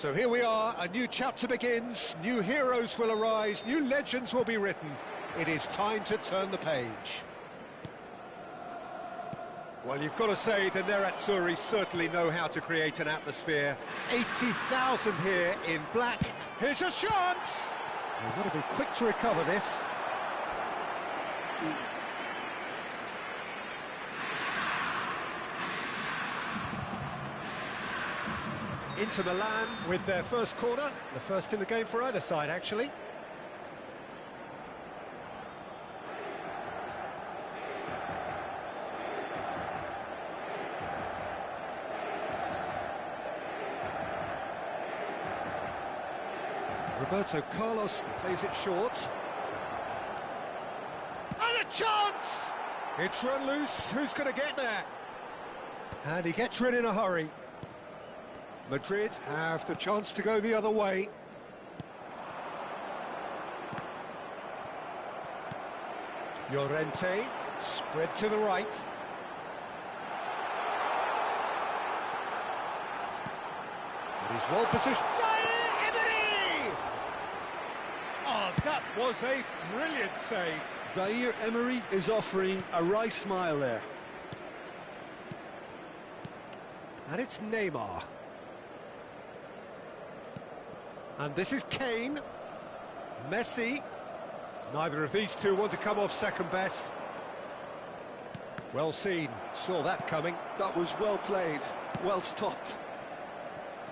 So here we are, a new chapter begins, new heroes will arise, new legends will be written. It is time to turn the page. Well, you've got to say the Nerazzurri certainly know how to create an atmosphere. 80,000 here in black. Here's a chance! They've got to be quick to recover this. Inter Milan with their first corner, the first in the game for either side, actually. Roberto Carlos plays it short. And a chance! It's run loose, who's going to get there? And he gets rid in a hurry. Madrid have the chance to go the other way. Llorente, spread to the right. And he's well positioned. Oh, that was a brilliant save. Zaire Emery is offering a wry smile there. And it's Neymar. And this is Kane. Messi. Neither of these two want to come off second best. Well seen. Saw that coming. That was well played. Well stopped.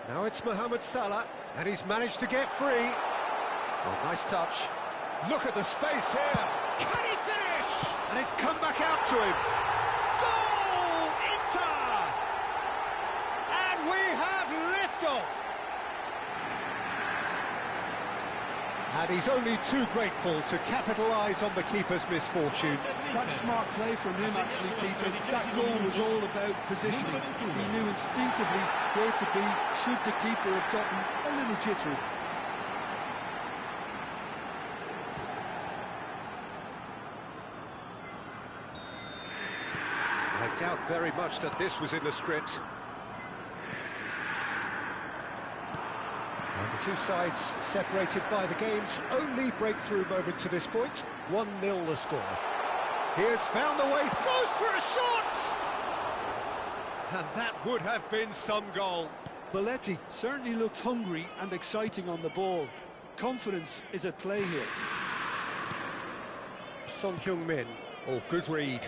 Now it's Mohamed Salah. And he's managed to get free. Oh, nice touch. Look at the space here. Can he finish? And it's come back out to him. Goal! Inter! And we have liftoff. And he's only too grateful to capitalise on the keeper's misfortune. That's smart play from him, actually, Peter. That goal was all about positioning. He knew instinctively where to be should the keeper have gotten a little jittery. I doubt very much that this was in the script. And the two sides separated by the game's only breakthrough moment to this point. 1-0 the score. Here's found the way, goes for a shot! And that would have been some goal. Belletti certainly looked hungry and exciting on the ball. Confidence is at play here. Son Heung-min, oh, good read.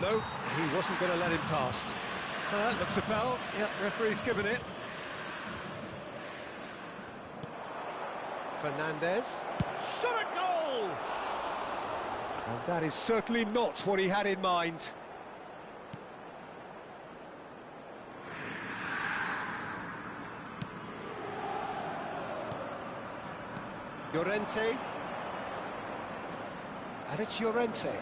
No, he wasn't going to let him past. Looks a foul. Yep, referee's given it. Fernandez. Shot a goal! And that is certainly not what he had in mind. Llorente. And it's Llorente.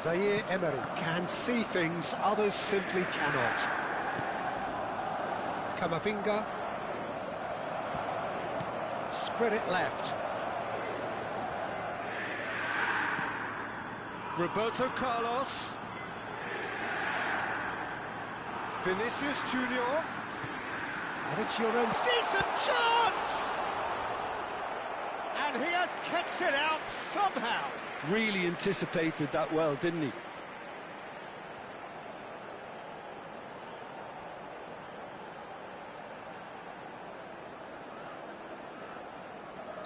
Zaire Emery can see things others simply cannot. Camavinga. Spread it left. Roberto Carlos. Vinicius Junior. And it's Llorente. Decent chance! And he has kept it out somehow. Really anticipated that well, didn't he?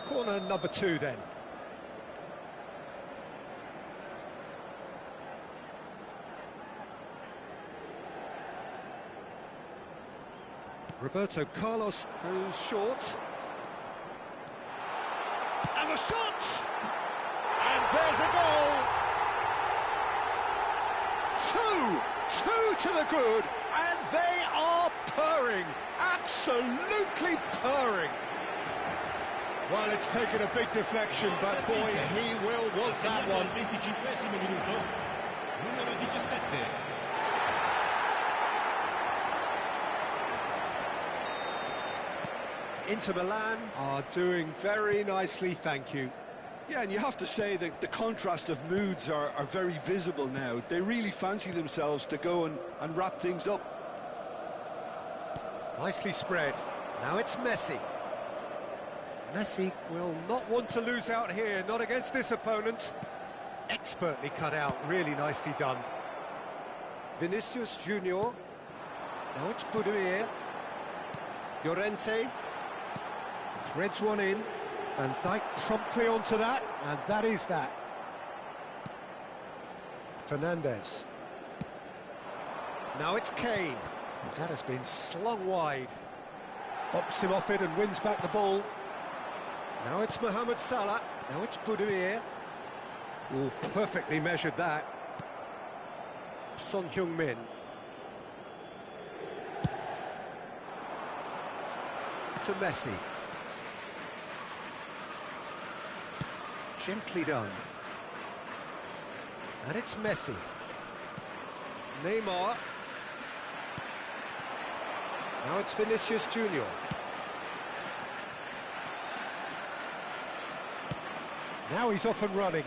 Corner number 2 then. Roberto Carlos goes short. And the shot! And there's a goal! 2 to the good, and they are purring, absolutely purring. Well, it's taken a big deflection, but boy, he will want that one. Inter Milan are doing very nicely, thank you. Yeah, and you have to say that the contrast of moods are very visible now. They really fancy themselves to go and wrap things up. Nicely spread. Now it's Messi. Messi will not want to lose out here, not against this opponent. Expertly cut out, really nicely done. Vinicius Junior. Now it's Budimir. Llorente. Threads one in. Van Dijk promptly onto that, and that is that. Fernandes. Now it's Kane. That has been slung wide. Bops him off it and wins back the ball. Now it's Mohamed Salah. Now it's Budimir. Oh, perfectly measured that. Son Heung-min. To Messi. Gently done. And it's Messi. Neymar. Now it's Vinicius Junior. Now he's off and running.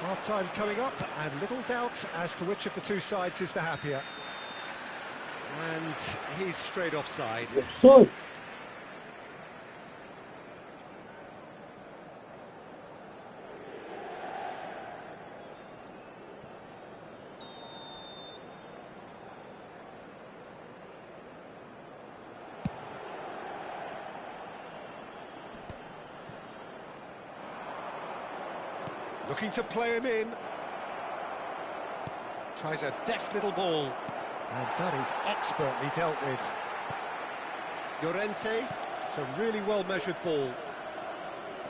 Half-time coming up, and little doubt as to which of the two sides is the happier. And he's straight offside. Offside. Looking to play him in. Tries a deft little ball. And that is expertly dealt with. Llorente. It's a really well-measured ball.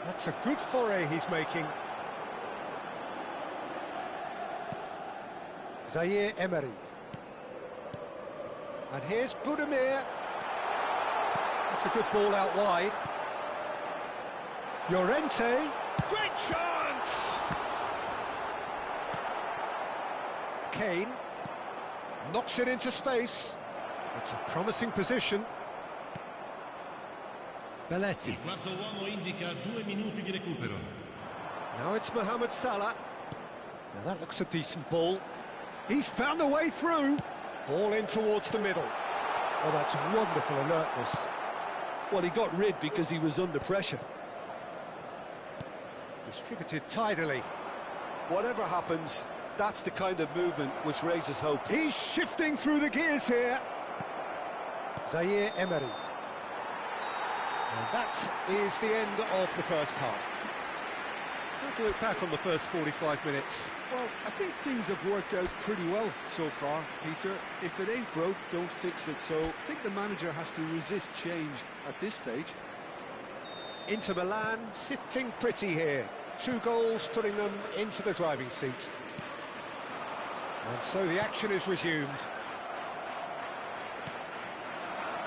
That's a good foray he's making. Zaire Emery. And here's Budimir. That's a good ball out wide. Llorente. Great chance! Kane knocks it into space. It's a promising position. Belletti. Quarto uomo indica 2 minuti di recupero. Now it's Mohamed Salah. Now that looks a decent ball. He's found a way through. Ball in towards the middle. Oh, that's wonderful alertness. Well, he got rid because he was under pressure. Distributed tidily. Whatever happens, that's the kind of movement which raises hope. He's shifting through the gears here. Zaire Emery. And that is the end of the first half. How do you look back on the first 45 minutes? Well, I think things have worked out pretty well so far, Peter. If it ain't broke, don't fix it. So I think the manager has to resist change at this stage. Inter Milan sitting pretty here. 2 goals putting them into the driving seat. And so the action is resumed.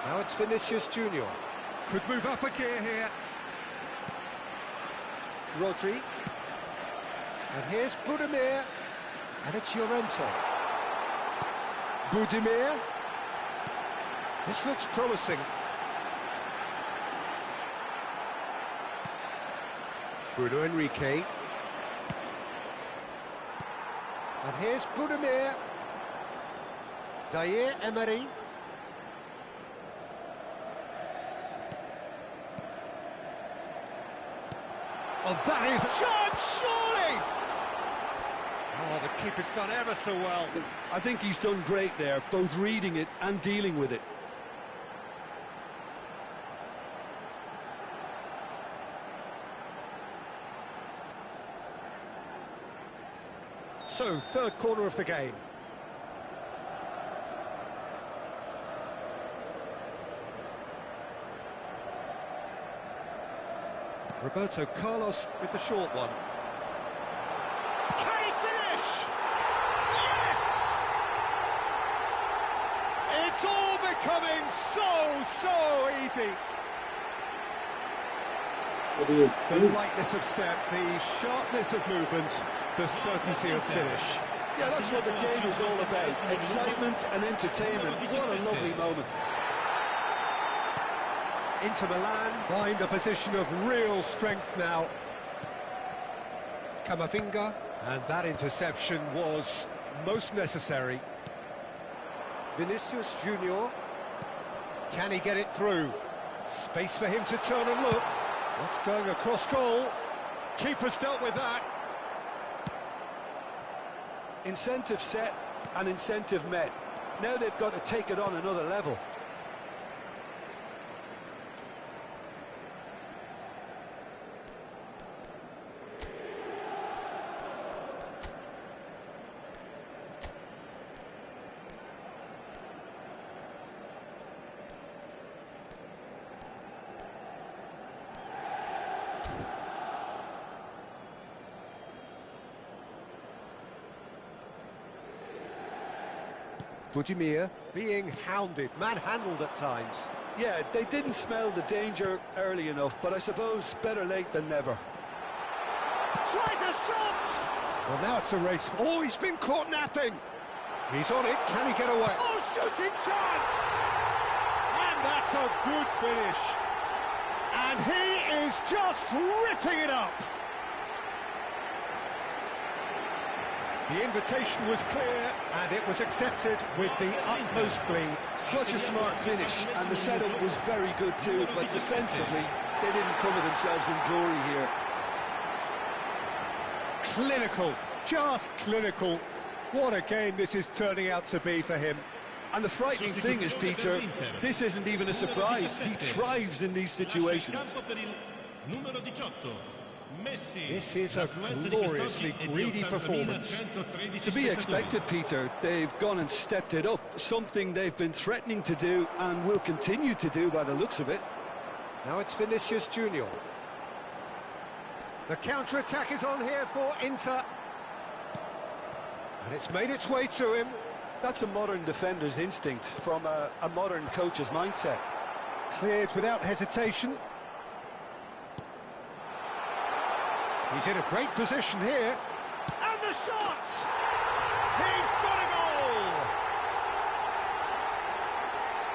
Now it's Vinicius Junior. Could move up a gear here. Rodri. And here's Budimir. And it's Llorente. Budimir. This looks promising. Bruno Enrique. And here's Budimir. Zaire Emery. Oh, that is a chance, surely! Oh, the keeper's done ever so well. I think he's done great there, both reading it and dealing with it. So, third corner of the game. Roberto Carlos with the short one. Can he finish? Yes! It's all becoming so easy. What do you The think? lightness of step, the sharpness of movement, the certainty of finish. Yeah, that's what the game is all about. Excitement and entertainment. What a lovely moment. Inter Milan find a position of real strength now. Camavinga, and that interception was most necessary. Vinicius Junior. Can he get it through? Space for him to turn and look. That's going across goal. Keeper's dealt with that. Incentive set and incentive met. Now they've got to take it on another level. Budimir being hounded, manhandled at times. Yeah, they didn't smell the danger early enough, but I suppose better late than never. Tries a shot! Well, now it's a race. Oh, he's been caught napping. He's on it. Can he get away? Oh, shooting chance! And that's a good finish. And he is just ripping it up. The invitation was clear, and it was accepted with the utmost glee. Such a smart finish, and the setup was very good too, but defensively, they didn't cover themselves in glory here. Clinical, just clinical. What a game this is turning out to be for him. And the frightening thing is, Peter, this isn't even a surprise. He thrives in these situations. This is a gloriously greedy performance. To be expected, Peter. They've gone and stepped it up, something they've been threatening to do and will continue to do by the looks of it. Now it's Vinicius Junior. The counter-attack is on here for Inter. And it's made its way to him. That's a modern defender's instinct from a modern coach's mindset. Cleared without hesitation. He's in a great position here. And the shot! He's got a goal!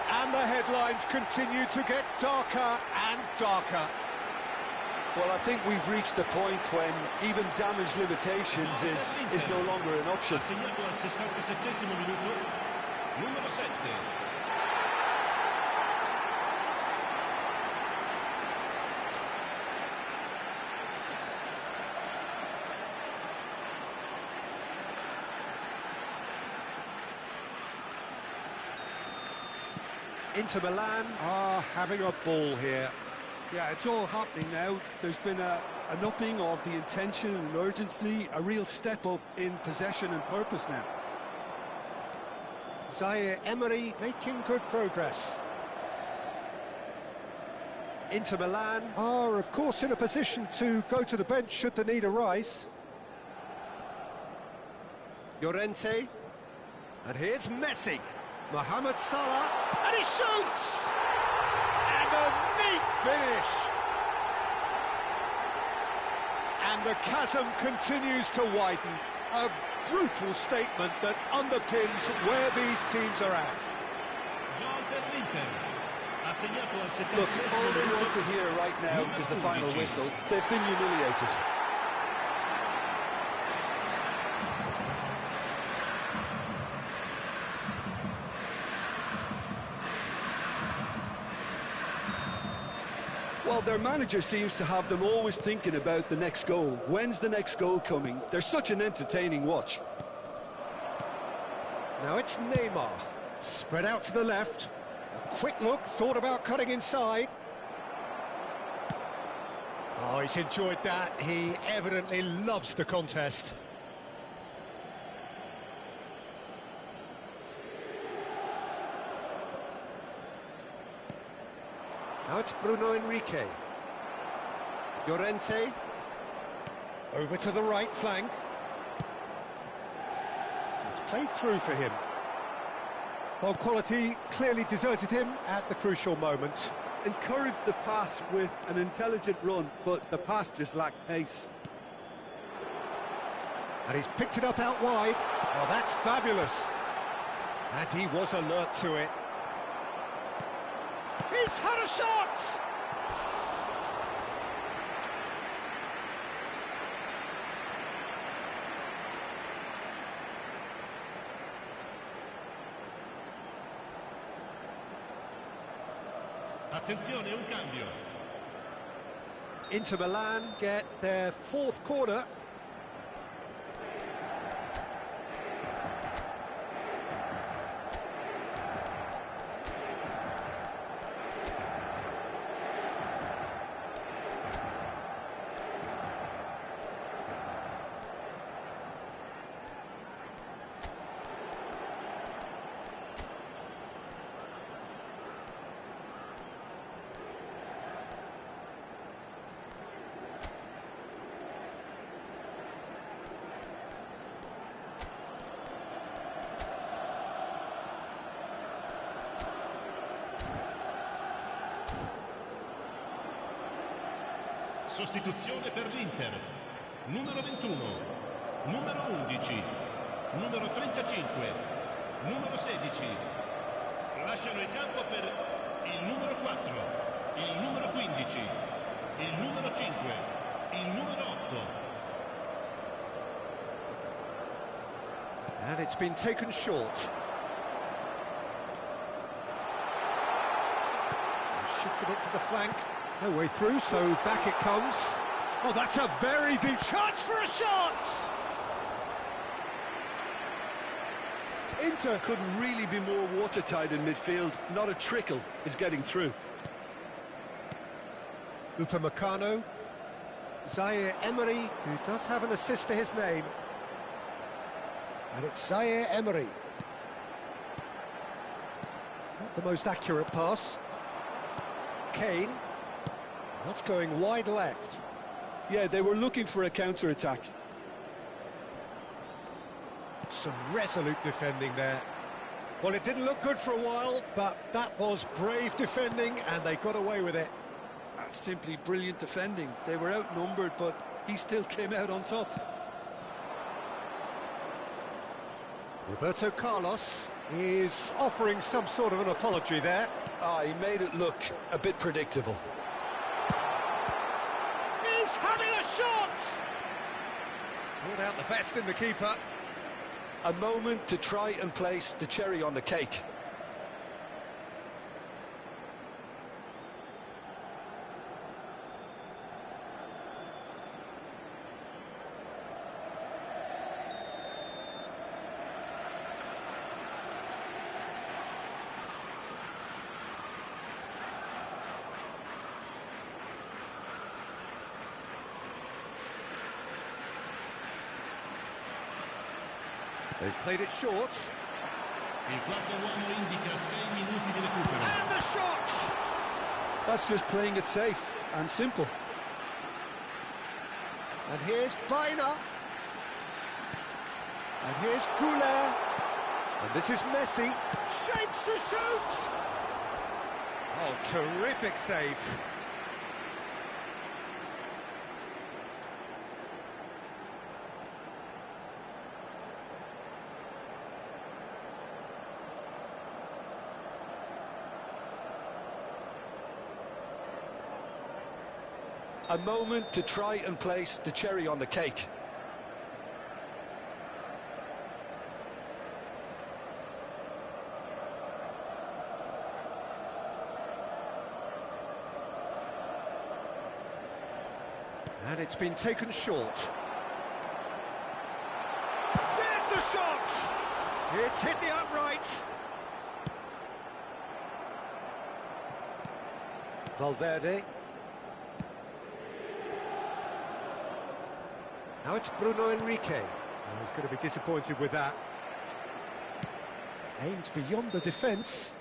And the headlines continue to get darker and darker. Well, I think we've reached the point when even damage limitations is no longer an option. Inter Milan are having a ball here. Yeah, it's all happening now. There's been an upping of the intention and urgency, a real step up in possession and purpose now. Zaire Emery making good progress. Inter Milan are, of course, in a position to go to the bench should the need arise. Llorente. And here's Messi. Mohamed Salah. And he shoots! And a neat finish! And the chasm continues to widen. A brutal statement that underpins where these teams are at. Look, all they want to hear right now is the final whistle. They've been humiliated. Well, their manager seems to have them always thinking about the next goal. When's the next goal coming? They're such an entertaining watch. Now it's Neymar. Spread out to the left. A quick look, thought about cutting inside. Oh, he's enjoyed that. He evidently loves the contest. Now it's Bruno Enrique. Llorente. Over to the right flank. It's played through for him. Well, quality clearly deserted him at the crucial moment. Encouraged the pass with an intelligent run, but the pass just lacked pace. And he's picked it up out wide. Oh, that's fabulous. And he was alert to it. He He's had a shot! Attenzione, un cambio. Inter Milan get their fourth corner. Sostituzione per l'Inter. Numero 21, numero 11, numero 35, numero 16. Lasciano il campo per il numero 4, il numero 15, il numero 5, il numero 8. And it's been taken short. Shifted it to the flank. No way through, so back it comes. Oh, that's a very deep chance for a shot! Inter couldn't really be more watertight in midfield. Not a trickle is getting through. Upamecano, Zaire Emery, who does have an assist to his name. And it's Zaire Emery. Not the most accurate pass. Kane. That's going wide left. Yeah, they were looking for a counter-attack. Some resolute defending there. Well, it didn't look good for a while, but that was brave defending, and they got away with it. That's simply brilliant defending. They were outnumbered, but he still came out on top. Roberto Carlos is offering some sort of an apology there. He made it look a bit predictable. He's having a shot! Brought out the best in the keeper. A moment to try and place the cherry on the cake. They've played it short. Il quarto uomo indica 6 minuti di recupero. And the shot! That's just playing it safe and simple. And here's Baina. And here's Goulet. And this is Messi. Shapes to shoot! Oh, terrific save. A moment to try and place the cherry on the cake. And it's been taken short. There's the shot! It's hit the upright. Valverde. Now it's Bruno Henrique. Oh, he's going to be disappointed with that. Aimed beyond the defence.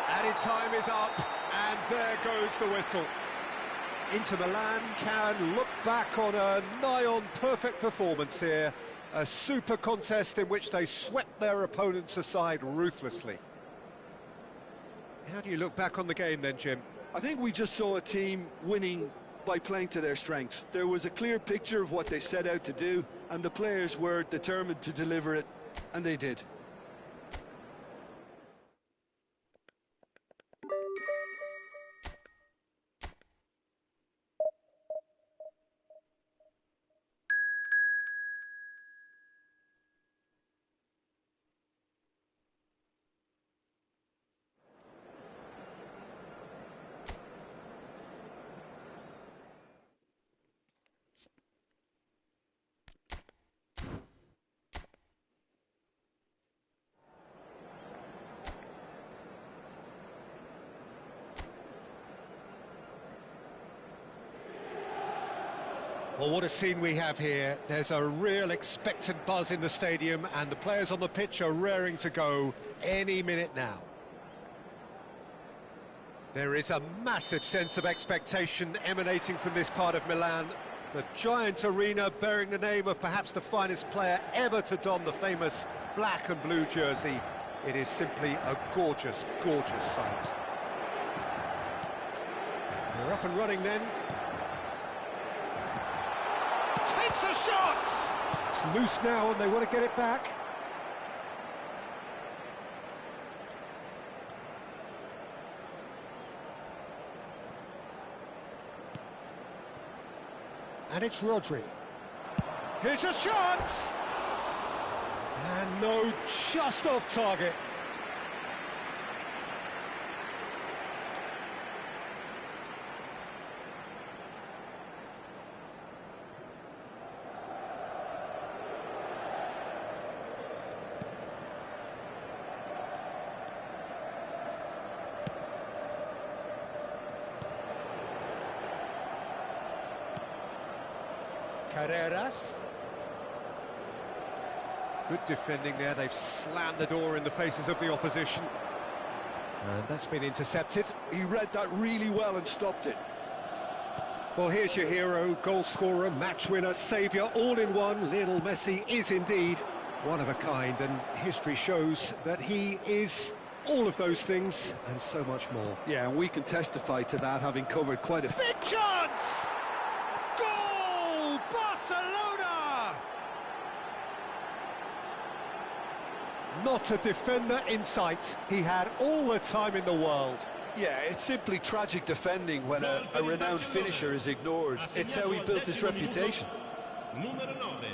Added time is up, and there goes the whistle. Inter Milan can look back on a nigh-on perfect performance here. A super contest in which they swept their opponents aside ruthlessly. How do you look back on the game then, Jim? I think we just saw a team winning by playing to their strengths. There was a clear picture of what they set out to do, and the players were determined to deliver it, and they did. Well, what a scene we have here. There's a real expectant buzz in the stadium, and the players on the pitch are raring to go any minute now. There is a massive sense of expectation emanating from this part of Milan. The giant arena bearing the name of perhaps the finest player ever to don the famous black and blue jersey. It is simply a gorgeous, gorgeous sight. They're up and running then. Takes a shot! It's loose now and they want to get it back. And it's Rodri. Here's a shot! And no, just off target. Carreras. Good defending there, they've slammed the door in the faces of the opposition. And that's been intercepted. He read that really well and stopped it. Well, here's your hero, goal scorer, match winner, saviour, all in one. Lionel Messi is indeed one of a kind, and history shows that he is all of those things and so much more. Yeah, and we can testify to that, having covered quite a... Big chance! Goal! Barcelona! Not a defender in sight. He had all the time in the world. Yeah, it's simply tragic defending when a renowned finisher is ignored. It's how he built his reputation. Numero 9.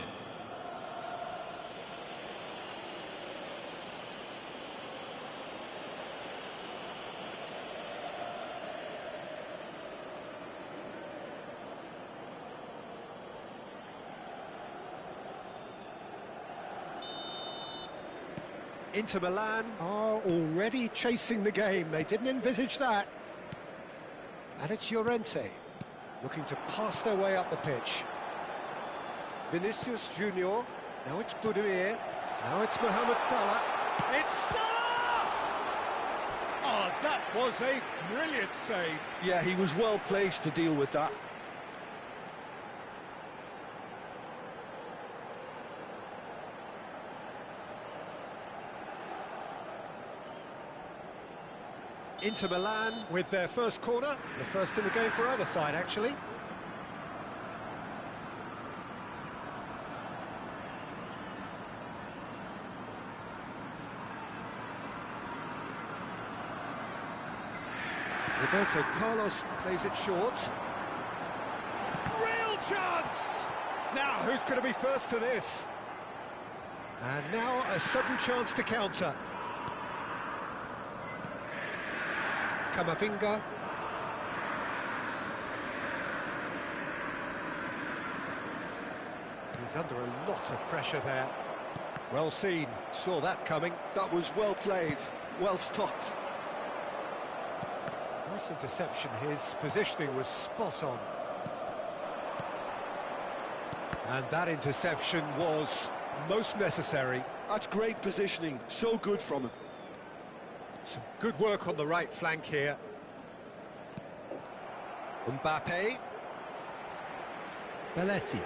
Inter Milan are already chasing the game. They didn't envisage that. And it's Llorente looking to pass their way up the pitch. Vinicius Junior. Now it's Budimir. Now it's Mohamed Salah. It's Salah! Oh, that was a brilliant save. Yeah, he was well placed to deal with that. Inter Milan with their first corner, the first in the game for either side, actually. Roberto Carlos plays it short. Real chance! Now, who's going to be first to this? And now a sudden chance to counter. Camavinga. He's under a lot of pressure there. Well seen, saw that coming. That was well played, well stopped. Nice interception, his positioning was spot on. And that interception was most necessary. That's great positioning, so good from him. Some good work on the right flank here. Mbappe. Belletti.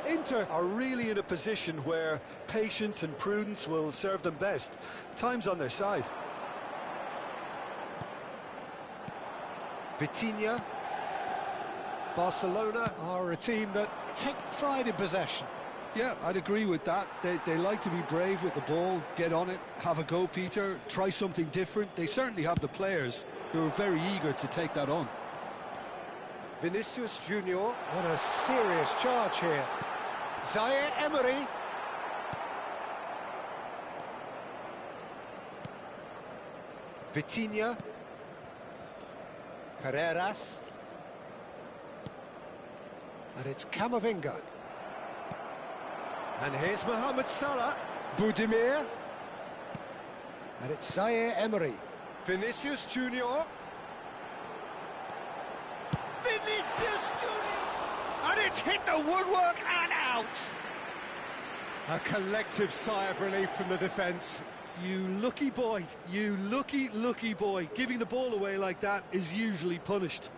Inter are really in a position where patience and prudence will serve them best. Time's on their side. Vitinha. Barcelona are a team that take pride in possession. Yeah, I'd agree with that. They like to be brave with the ball, get on it, have a go, Peter, try something different. They certainly have the players who are very eager to take that on. Vinicius Junior on a serious charge here. Zaire Emery. Vitinha. Carreras. And it's Camavinga. And here's Mohamed Salah. Budimir. And it's Zaire Emery. Vinicius Junior. Vinicius Junior! And it's hit the woodwork and out! A collective sigh of relief from the defence. You lucky boy, you lucky boy. Giving the ball away like that is usually punished.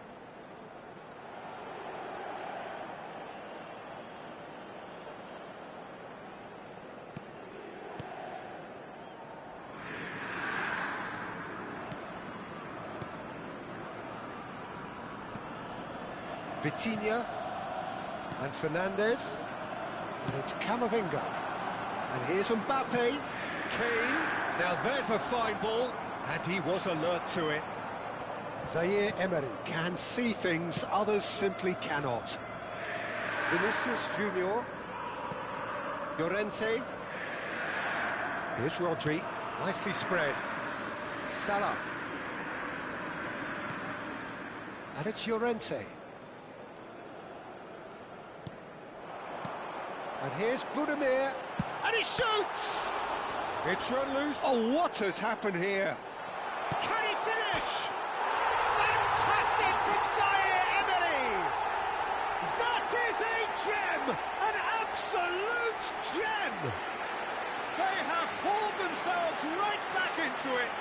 Vitinha and Fernandez, and it's Camavinga, and here's Mbappe, Kane, now there's a fine ball, and he was alert to it. Zaire Emery can see things others simply cannot. Vinicius Junior, Llorente, here's Rodri, nicely spread, Salah, and it's Llorente. And here's Budimir, and he shoots! It's run loose. Oh, what has happened here? Can he finish? Fantastic from Zaire Emery! That is a gem! An absolute gem! They have hauled themselves right back into it.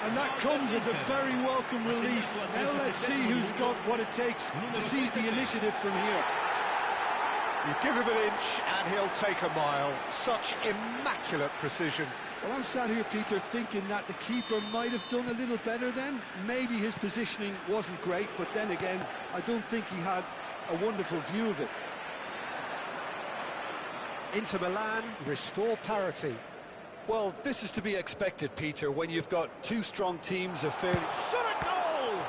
And that comes as a very welcome relief. Now let's see who's got what it takes to seize the initiative from here. You give him an inch and he'll take a mile. Such immaculate precision. Well, I'm sat here, Peter, thinking that the keeper might have done a little better then. Maybe his positioning wasn't great, but then again, I don't think he had a wonderful view of it. Inter Milan restore parity. Well, this is to be expected, Peter, when you've got two strong teams of fairly... Shot a goal!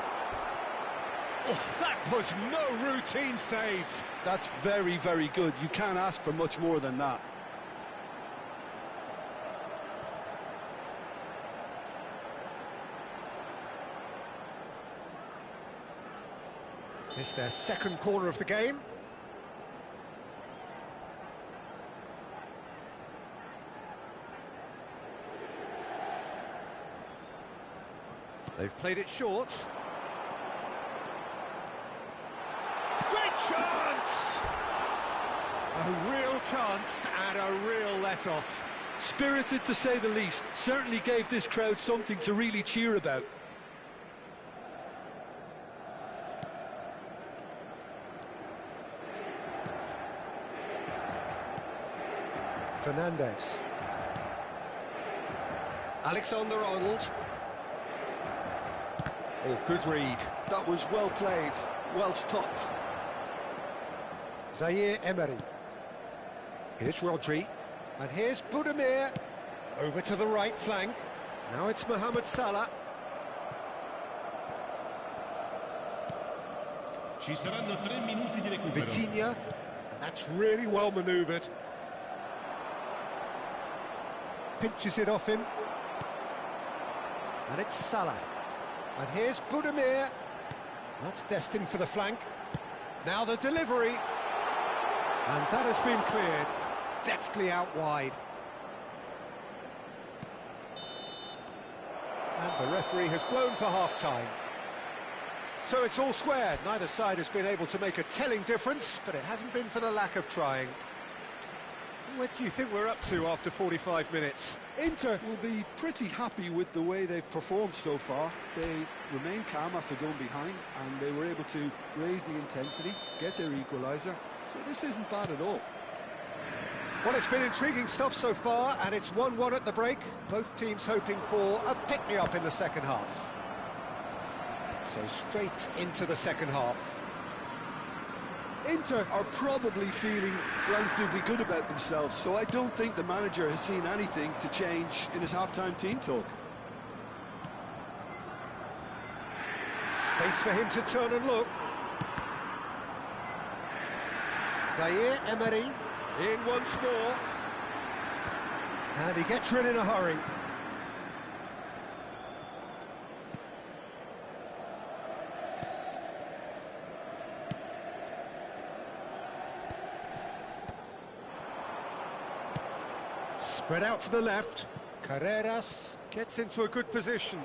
Oh, that was no routine save. That's very, very good. You can't ask for much more than that. It's their second corner of the game. They've played it short. Great chance! A real chance and a real let-off. Spirited, to say the least. Certainly gave this crowd something to really cheer about. Fernandez. Alexander-Arnold. Oh, good read. That was well played, well stopped. Zaire Emery. Here's Rodri. And here's Budimir. Over to the right flank. Now it's Mohamed Salah. Ci saranno 3 minuti di recupero. Vitinha. And that's really well manoeuvred. Pinches it off him. And it's Salah. And here's Budimir. That's destined for the flank. Now the delivery. And that has been cleared. Deftly out wide. And the referee has blown for half-time. So it's all square. Neither side has been able to make a telling difference, but it hasn't been for the lack of trying. What do you think we're up to after 45 minutes? Inter will be pretty happy with the way they've performed so far. They remain calm after going behind, and they were able to raise the intensity, get their equaliser. So this isn't bad at all. Well, it's been intriguing stuff so far, and it's 1-1 at the break. Both teams hoping for a pick-me-up in the second half. So straight into the second half. Inter are probably feeling relatively good about themselves, so I don't think the manager has seen anything to change in his half-time team talk. Space for him to turn and look. Zaire Emery in once more. And he gets rid in a hurry. Spread out to the left. Carreras gets into a good position.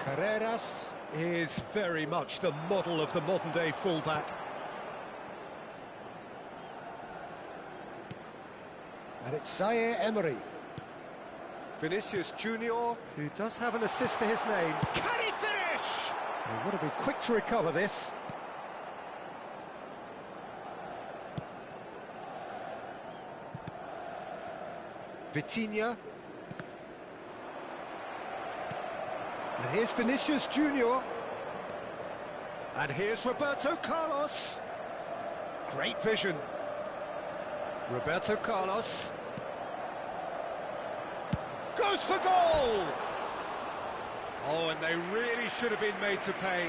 Carreras is very much the model of the modern-day fullback. And it's Zaire Emery. Vinicius Junior, who does have an assist to his name. Can he finish? They want to be quick to recover this. Vitinha. And here's Vinicius Junior. And here's Roberto Carlos. Great vision. Roberto Carlos. Goes for goal! Oh, and they really should have been made to pay.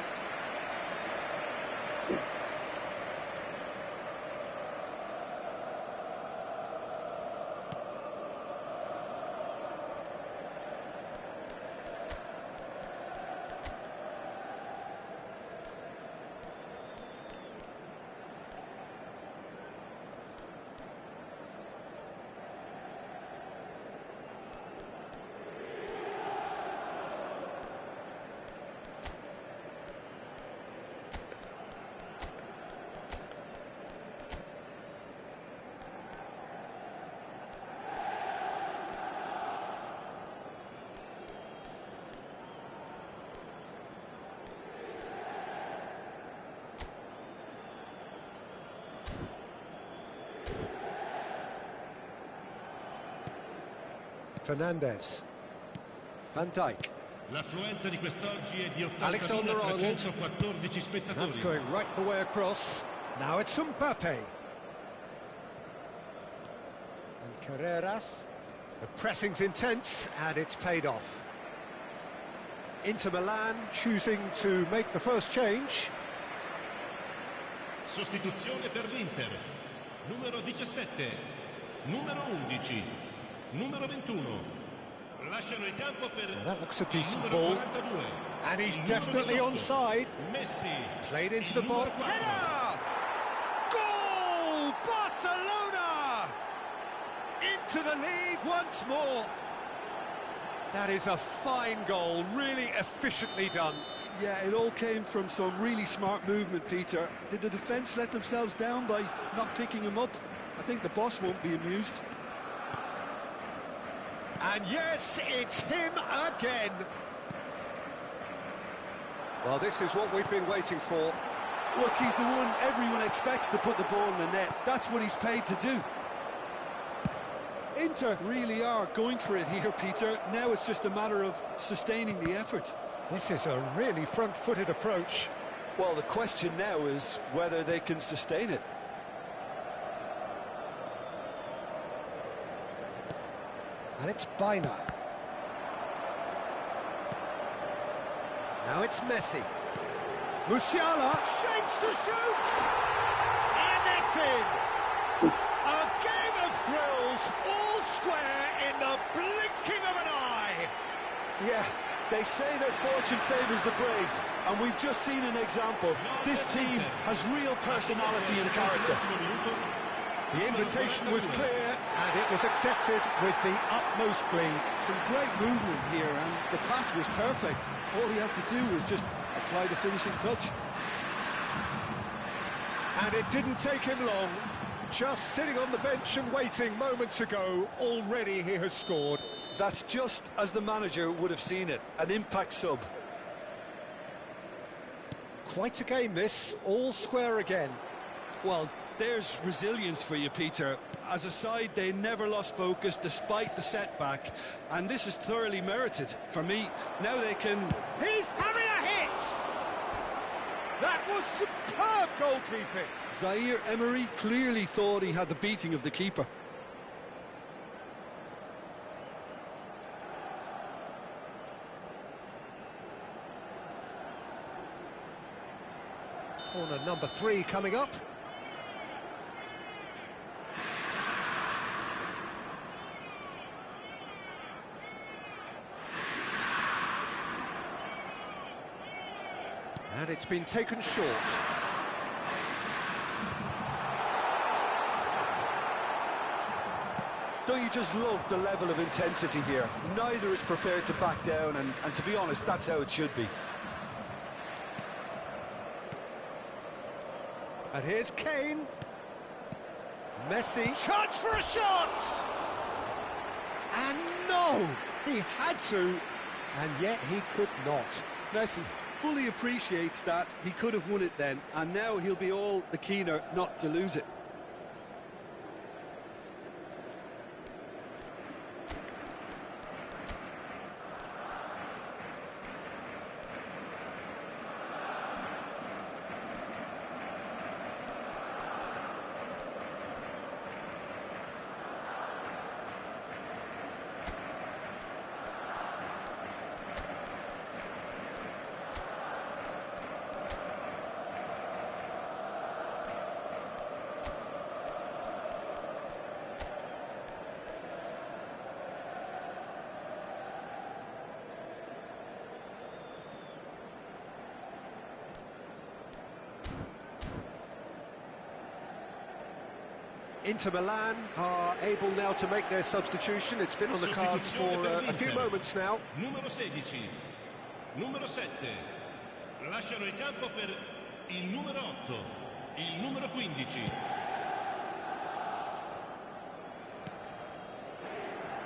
Fernandez. Van Dijk. L'affluenza di quest'oggi è di Alexander-Arnold. 80.314 spettatori. That's going right the way across. Now it's Mbappe. And Carreras. The pressing's intense, and it's paid off. Inter Milan choosing to make the first change. Sostituzione per l'Inter. Numero 17, numero 11, numero 21. Lasciano il campo per Well, that looks a decent numero ball. 42. And he's Numero definitely 18, onside. Messi. Played into the Il box. numero 4. Header! Goal! Barcelona! Into the lead once more. That is a fine goal, really efficiently done. Yeah, it all came from some really smart movement, Peter. Did the defence let themselves down by not picking him up? I think the boss won't be amused. And yes, it's him again. Well, this is what we've been waiting for. Look, he's the one everyone expects to put the ball in the net. That's what he's paid to do. Inter really are going for it here, Peter. Now it's just a matter of sustaining the effort. This is a really front-footed approach. Well, the question now is whether they can sustain it. And it's Baina. Now it's Messi. Musiala shapes to shoot! And it's in! A game of thrills, all square in the blinking of an eye! Yeah, they say that fortune favours the brave, and we've just seen an example. This team has real personality and character. The invitation was clear, and it was accepted with the utmost glee. Some great movement here, and the pass was perfect. All he had to do was just apply the finishing touch. And it didn't take him long. Just sitting on the bench and waiting moments ago, already he has scored. That's just as the manager would have seen it, an impact sub. Quite a game this, all square again. Well, there's resilience for you, Peter. As a side, they never lost focus despite the setback, and this is thoroughly merited. For me, now they can... He's having a hit! That was superb goalkeeping. Zaire Emery clearly thought he had the beating of the keeper. Corner number 3 coming up. And it's been taken short. Don't you just love the level of intensity here? Neither is prepared to back down, and to be honest, that's how it should be. And here's Kane. Messi. Chance for a shot! And no! He had to, and yet he could not. Messi fully appreciates that he could have won it then, and now he'll be all the keener not to lose it. Inter Milan are able now to make their substitution. It's been on the cards for a few moments now. Numero 16, numero 7, lasciano il campo per il numero 8, il numero 15.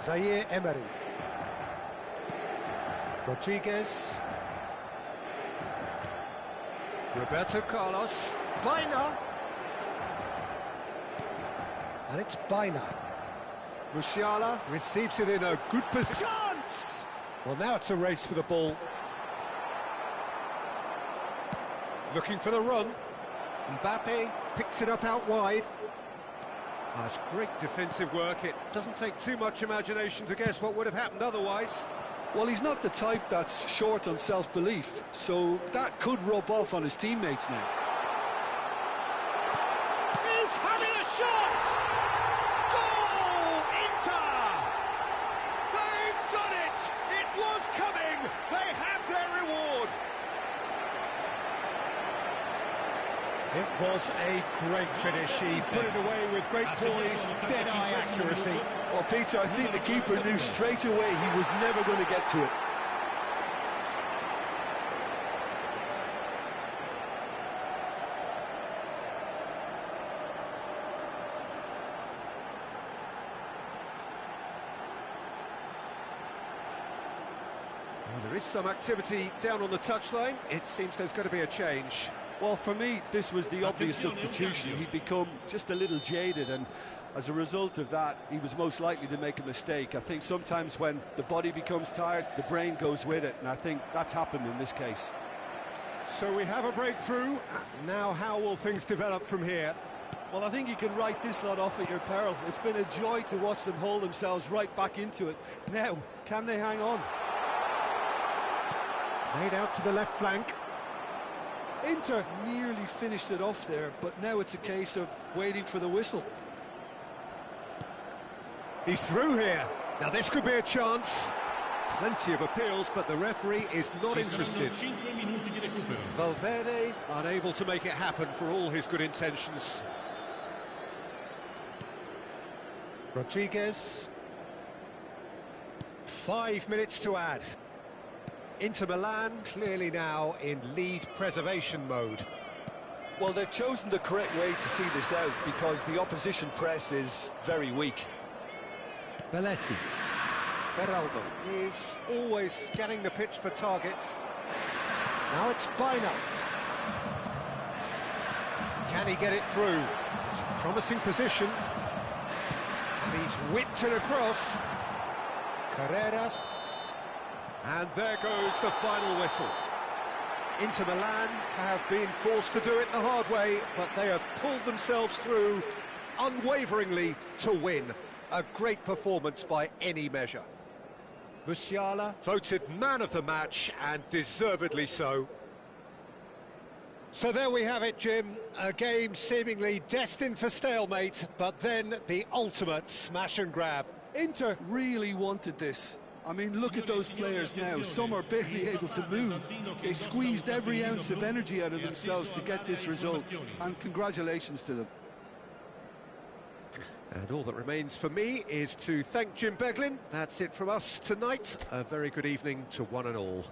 Zaire Emery. Rodriguez. Roberto Carlos. Baina. And it's Baina. Musiala receives it in a good position. Chance! Well, now it's a race for the ball. Looking for the run. Mbappe picks it up out wide. Oh, it's great defensive work. It doesn't take too much imagination to guess what would have happened otherwise. Well, he's not the type that's short on self-belief, so that could rub off on his teammates now. He's having a shot! Goal! Inter! They've done it! It was coming! They have their reward! It was a great finish. He put it away with great poise, dead-eye accuracy. Well, Peter, I think the keeper knew straight away he was never going to get to it. Well, there is some activity down on the touchline. It seems there's going to be a change. Well, for me, this was the obvious substitution. He'd become just a little jaded, and as a result of that, he was most likely to make a mistake. I think sometimes when the body becomes tired, the brain goes with it, and I think that's happened in this case. So we have a breakthrough. Now how will things develop from here? Well, I think you can write this lot off at your peril. It's been a joy to watch them hold themselves right back into it. Now, can they hang on? Played out to the left flank. Inter nearly finished it off there, but now it's a case of waiting for the whistle. He's through here. Now this could be a chance. Plenty of appeals, but the referee is not interested. Valverde unable to make it happen for all his good intentions. Rodriguez. 5 minutes to add. Inter Milan clearly now in lead preservation mode. Well, they've chosen the correct way to see this out because the opposition press is very weak. Belletti. Beraldo is always scanning the pitch for targets. Now it's Baina. Can he get it through? It's a promising position. And he's whipped it across. Carreras. And there goes the final whistle. Inter Milan have been forced to do it the hard way, but they have pulled themselves through unwaveringly to win. A great performance by any measure. Musiala voted man of the match, and deservedly so. So there we have it, Jim. A game seemingly destined for stalemate, but then the ultimate smash and grab. Inter really wanted this. I mean, look at those players now. Some are barely able to move. They squeezed every ounce of energy out of themselves to get this result. And congratulations to them. And all that remains for me is to thank Jim Beglin. That's it from us tonight. A very good evening to one and all.